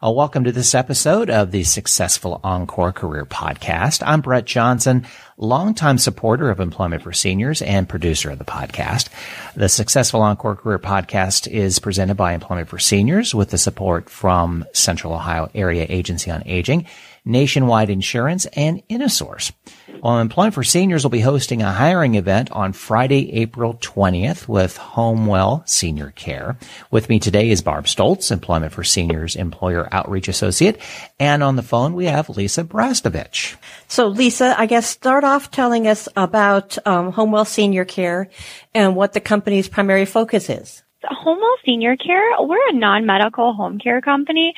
Welcome to this episode of the Successful Encore Career podcast. I'm Brett Johnson, longtime supporter of Employment for Seniors and producer of the podcast. The Successful Encore Career podcast is presented by Employment for Seniors with the support from Central Ohio Area Agency on Aging, Nationwide Insurance, and Innosource. Employment for Seniors will be hosting a hiring event on Friday, April 20th with Homewell Senior Care. With me today is Barb Stoltz, Employment for Seniors Employer Outreach Associate. And on the phone, we have Lisa Brasdovich. So Lisa, I guess start off telling us about Homewell Senior Care and what the company's primary focus is. Homewell Senior Care, we're a non-medical home care company.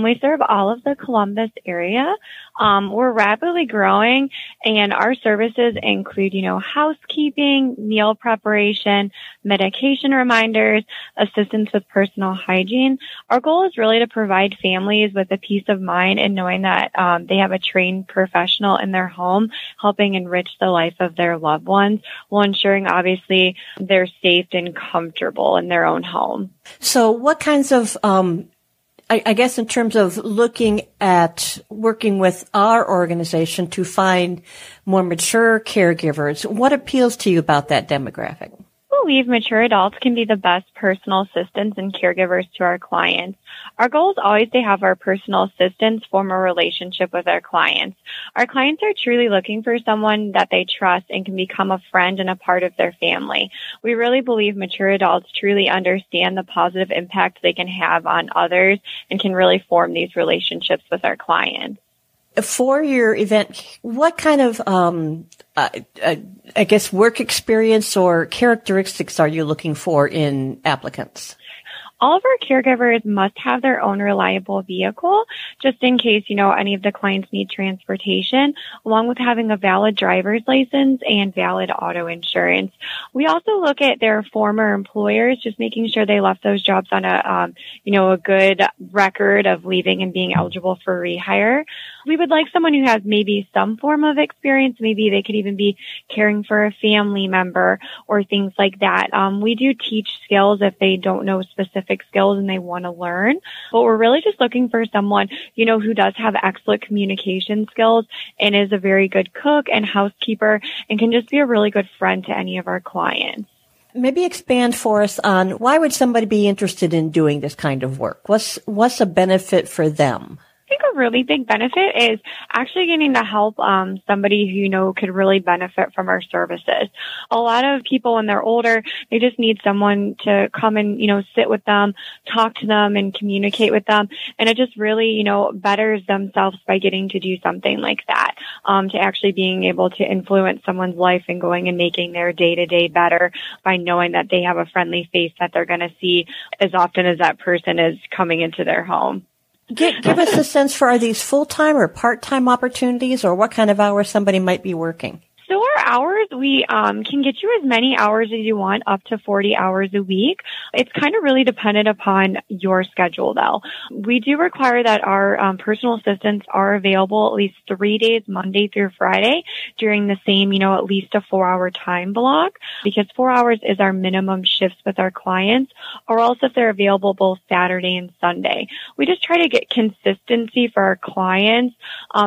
We serve all of the Columbus area. We're rapidly growing, and our services include, housekeeping, meal preparation, medication reminders, assistance with personal hygiene. Our goal is really to provide families with a peace of mind and knowing that they have a trained professional in their home helping enrich the life of their loved ones while ensuring, obviously, they're safe and comfortable in their own home. So what kinds of I guess in terms of looking at working with our organization to find more mature caregivers, what appeals to you about that demographic? I believe mature adults can be the best personal assistants and caregivers to our clients. Our goal is always to have our personal assistants form a relationship with our clients. Our clients are truly looking for someone that they trust and can become a friend and a part of their family. We really believe mature adults truly understand the positive impact they can have on others and can really form these relationships with our clients. For your event, what kind of, work experience or characteristics are you looking for in applicants? All of our caregivers must have their own reliable vehicle, just in case, any of the clients need transportation, along with having a valid driver's license and valid auto insurance. We also look at their former employers, just making sure they left those jobs on a good record of leaving and being eligible for rehire. We would like someone who has maybe some form of experience. Maybe they could even be caring for a family member or things like that. We do teach skills if they don't know specific skills and they want to learn. But we're really just looking for someone, who does have excellent communication skills and is a very good cook and housekeeper and can just be a really good friend to any of our clients. Maybe expand for us on why would somebody be interested in doing this kind of work? What's a benefit for them? I think a really big benefit is actually getting to help somebody who could really benefit from our services. A lot of people when they're older, they just need someone to come and sit with them, talk to them, and communicate with them, and it just really betters themselves by getting to do something like that. To actually being able to influence someone's life and going and making their day-to-day better by knowing that they have a friendly face that they're going to see as often as that person is coming into their home. Give us a sense for, are these full-time or part-time opportunities, or what kind of hours somebody might be working? So our hours, we can get you as many hours as you want, up to 40 hours a week. It's kind of really dependent upon your schedule, though. We do require that our personal assistants are available at least 3 days, Monday through Friday, during the same, at least a 4-hour time block, because 4 hours is our minimum shifts with our clients, or else if they're available both Saturday and Sunday. We just try to get consistency for our clients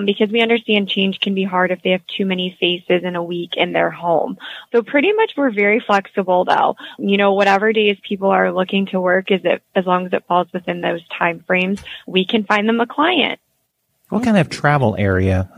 because we understand change can be hard if they have too many faces in a week in their home. So pretty much we're very flexible though. Whatever days people are looking to work, as long as it falls within those time frames, we can find them a client. What kind of travel area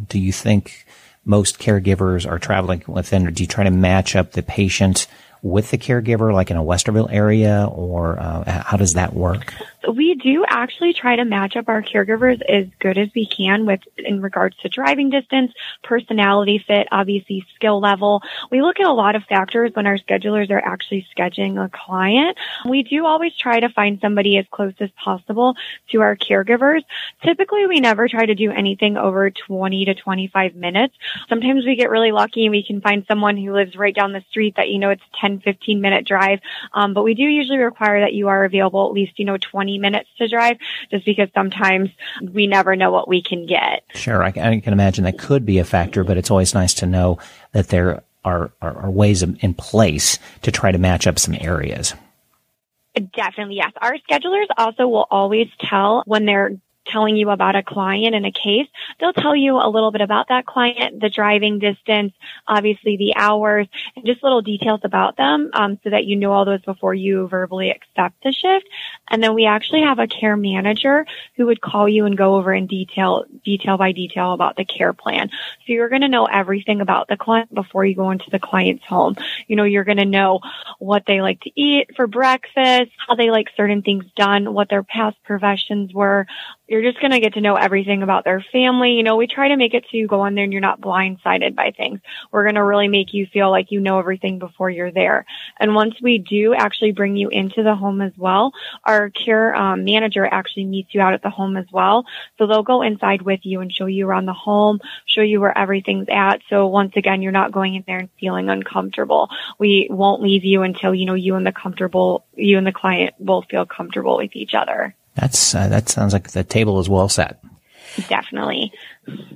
do you think most caregivers are traveling within, or do you try to match up the patient with the caregiver, like in a Westerville area, or how does that work? We do actually try to match up our caregivers as good as we can in regards to driving distance, personality fit, obviously skill level. We look at a lot of factors when our schedulers are actually scheduling a client. We do always try to find somebody as close as possible to our caregivers. Typically, we never try to do anything over 20 to 25 minutes. Sometimes we get really lucky and we can find someone who lives right down the street that, it's a 10, 15-minute drive. But we do usually require that you are available at least, 20 minutes to drive, just because sometimes we never know what we can get. Sure. I can imagine that could be a factor, but it's always nice to know that there are ways in place to try to match up some areas. Definitely, yes. Our schedulers also will always tell when they're telling you about a client and a case. They'll tell you a little bit about that client, the driving distance, obviously the hours, and just little details about them, so that you know all those before you verbally accept the shift. And then we actually have a care manager who would call you and go over in detail by detail about the care plan. So you're going to know everything about the client before you go into the client's home. You're going to know what they like to eat for breakfast, how they like certain things done, what their past professions were. You're just going to get to know everything about their family. We try to make it so you go in there and you're not blindsided by things. We're going to really make you feel like you know everything before you're there. And once we do actually bring you into the home as well, our care manager actually meets you out at the home as well. So they'll go inside with you and show you around the home, show you where everything's at. So once again, you're not going in there and feeling uncomfortable. We won't leave you until, you and the client both feel comfortable with each other. That sounds like the table is well set. Definitely.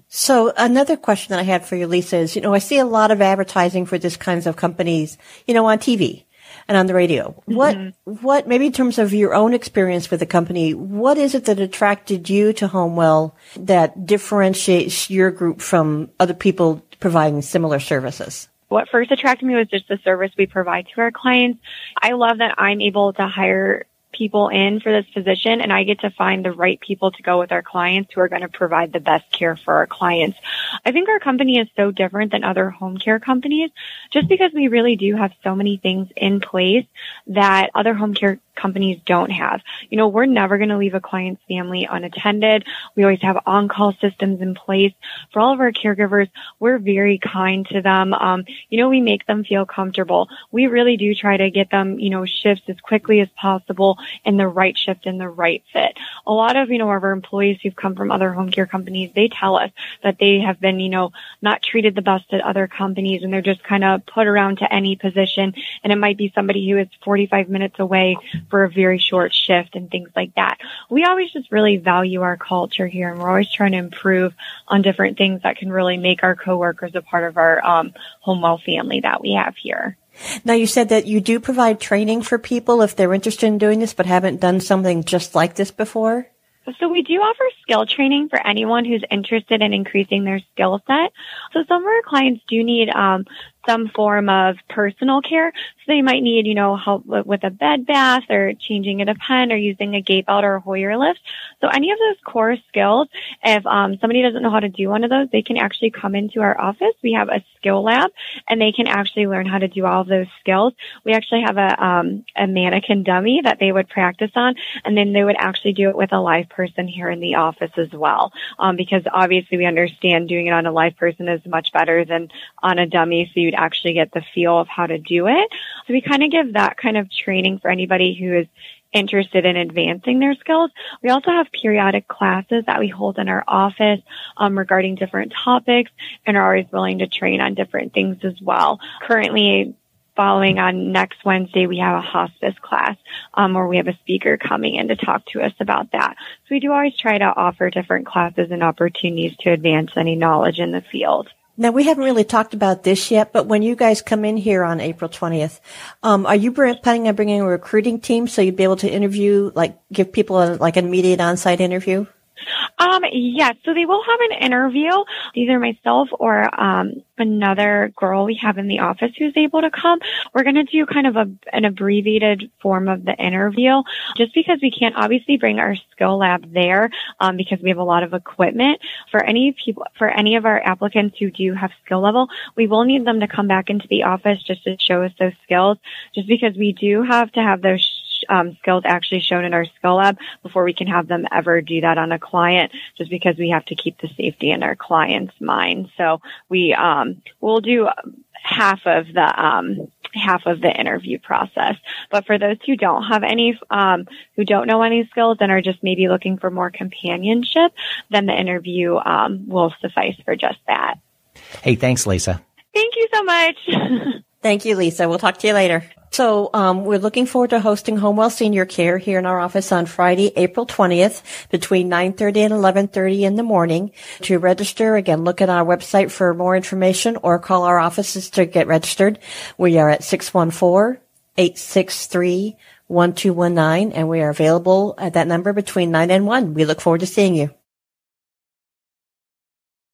So another question that I had for you, Lisa, is, I see a lot of advertising for this kinds of companies, on TV and on the radio. What, maybe in terms of your own experience with the company, what is it that attracted you to Homewell that differentiates your group from other people providing similar services? What first attracted me was just the service we provide to our clients. I love that I'm able to hire people in for this position, and I get to find the right people to go with our clients who are going to provide the best care for our clients. I think our company is so different than other home care companies just because we really do have so many things in place that other home care companies don't have. We're never going to leave a client's family unattended. We always have on-call systems in place. For all of our caregivers, we're very kind to them. We make them feel comfortable. We really do try to get them, shifts as quickly as possible in the right shift and the right fit. A lot of, our employees who've come from other home care companies, they tell us that they have been, not treated the best at other companies, and they're just kind of put around to any position. And it might be somebody who is 45 minutes away for a very short shift and things like that. We always just really value our culture here, and we're always trying to improve on different things that can really make our coworkers a part of our Homewell family that we have here. Now, you said that you do provide training for people if they're interested in doing this but haven't done something just like this before? So we do offer skill training for anyone who's interested in increasing their skill set. So some of our clients do need some form of personal care. So they might need, help with a bed bath or changing a pen or using a gate belt or a Hoyer lift. So any of those core skills, if somebody doesn't know how to do one of those, they can actually come into our office. We have a skill lab, and they can actually learn how to do all of those skills. We actually have a mannequin dummy that they would practice on, and then they would actually do it with a live person here in the office as well. Because obviously we understand doing it on a live person is much better than on a dummy, so you'd actually get the feel of how to do it. So we kind of give that kind of training for anybody who is interested in advancing their skills. We also have periodic classes that we hold in our office regarding different topics, and are always willing to train on different things as well. Currently, following on next Wednesday, we have a hospice class where we have a speaker coming in to talk to us about that. So we do always try to offer different classes and opportunities to advance any knowledge in the field. Now, we haven't really talked about this yet, but when you guys come in here on April 20th, are you planning on bringing a recruiting team so you'd be able to interview, give people an immediate on-site interview? Yes. So they will have an interview, either myself or another girl we have in the office who's able to come. We're going to do kind of an abbreviated form of the interview, just because we can't obviously bring our skill lab there because we have a lot of equipment. For any of our applicants who do have skill level, we will need them to come back into the office just to show us those skills, just because we do have to have those skills actually shown in our skill lab before we can have them ever do that on a client, just because we have to keep the safety in our client's mind. So we'll do half of the interview process. But for those who don't have any, who don't know any skills and are just maybe looking for more companionship, then the interview will suffice for just that. Hey, thanks, Lisa. Thank you so much. Thank you, Lisa. We'll talk to you later. So we're looking forward to hosting Homewell Senior Care here in our office on Friday, April 20th, between 9:30 and 11:30 in the morning. To register, again, look at our website for more information or call our offices to get registered. We are at 614-863 1219, and we are available at that number between 9 and 1. We look forward to seeing you.